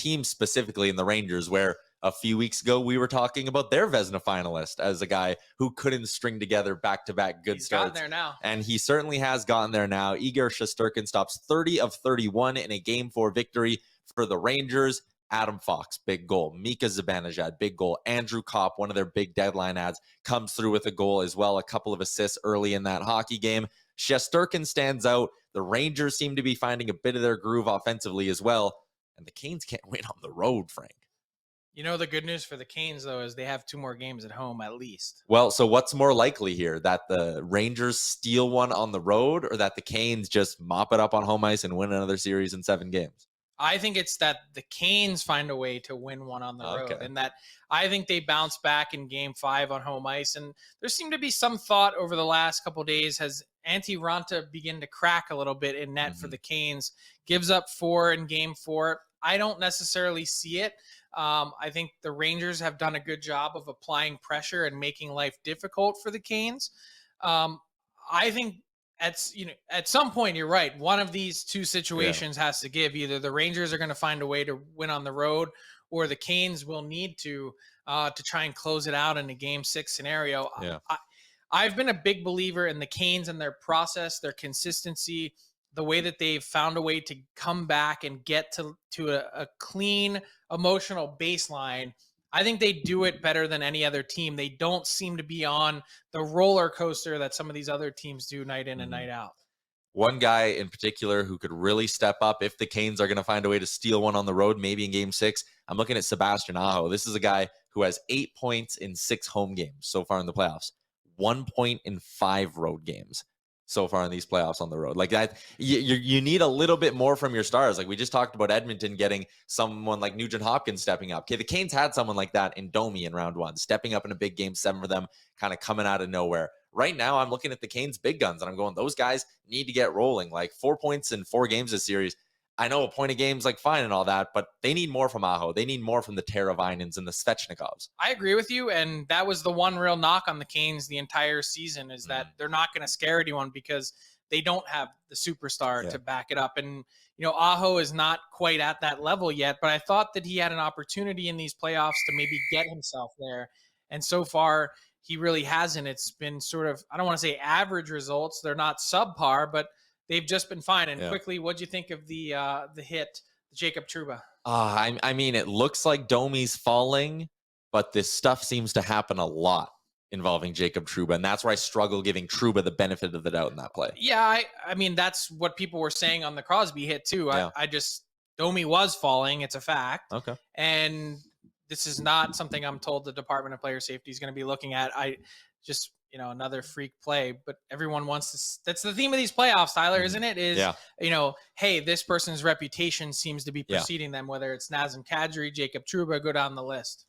team specifically in the Rangers, where a few weeks ago we were talking about their Vezina finalist as a guy who couldn't string together back-to-back good He's starts. gotten there now. And he certainly has gotten there now. Igor Shesterkin stops 30 of 31 in a Game 4 victory for the Rangers. Adam Fox, big goal. Mika Zibanejad, big goal. Andrew Kopp, one of their big deadline ads, comes through with a goal as well. A couple of assists early in that hockey game. Shesterkin stands out. The Rangers seem to be finding a bit of their groove offensively as well. And the Canes can't win on the road, Frank. You know, the good news for the Canes, though, is they have 2 more games at home at least. Well, so what's more likely here? That the Rangers steal one on the road, or that the Canes just mop it up on home ice and win another series in 7 games? I think it's that the Canes find a way to win one on the road, and that I think they bounce back in Game 5 on home ice. And there seemed to be some thought over the last couple of days. Has Antti Ranta begin to crack a little bit in net for the Canes? Gives up 4 in Game 4. I don't necessarily see it. I think the Rangers have done a good job of applying pressure and making life difficult for the Canes. I think at some point, you're right. One of these 2 situations has to give. Either the Rangers are going to find a way to win on the road, or the Canes will need to try and close it out in a Game 6 scenario. Yeah. I've been a big believer in the Canes and their process, their consistency, the way that they've found a way to come back and get to a clean emotional baseline. I think they do it better than any other team. They don't seem to be on the roller coaster that some of these other teams do night in and night out. One guy in particular who could really step up if the Canes are going to find a way to steal one on the road, maybe in Game 6, I'm looking at Sebastian Aho. This is a guy who has 8 points in 6 home games so far in the playoffs, 1 point in 5 road games so far in these playoffs on the road. Like that, you need a little bit more from your stars. Like we just talked about Edmonton getting someone like Nugent Hopkins stepping up. Okay, the Canes had someone like that in Domi in round 1, stepping up in a big Game 7 for them, kind of coming out of nowhere. Right now, I'm looking at the Canes' big guns, and I'm going, those guys need to get rolling. Like 4 points in 4 games this series. I know a point a game's like fine and all that, but they need more from Aho. They need more from the Teravainens and the Svechnikovs. I agree with you, and that was the one real knock on the Canes the entire season, is that they're not going to scare anyone because they don't have the superstar to back it up. And, Aho is not quite at that level yet, but I thought that he had an opportunity in these playoffs to maybe get himself there. And so far, he really hasn't. It's been sort of, I don't want to say average results. They're not subpar, but they've just been fine. And quickly, what'd you think of the hit, Jacob Trouba? I mean, it looks like Domi's falling, but this stuff seems to happen a lot involving Jacob Trouba, and that's where I struggle giving Trouba the benefit of the doubt in that play. Yeah, I mean, that's what people were saying on the Crosby hit, too. Yeah. Domi was falling. It's a fact. Okay. And this is not something I'm told the Department of Player Safety is going to be looking at. Another freak play, but everyone wants to. That's the theme of these playoffs, Tyler, isn't it? Hey, this person's reputation seems to be preceding them, whether it's Nazem Kadri, Jacob Trouba, go down the list.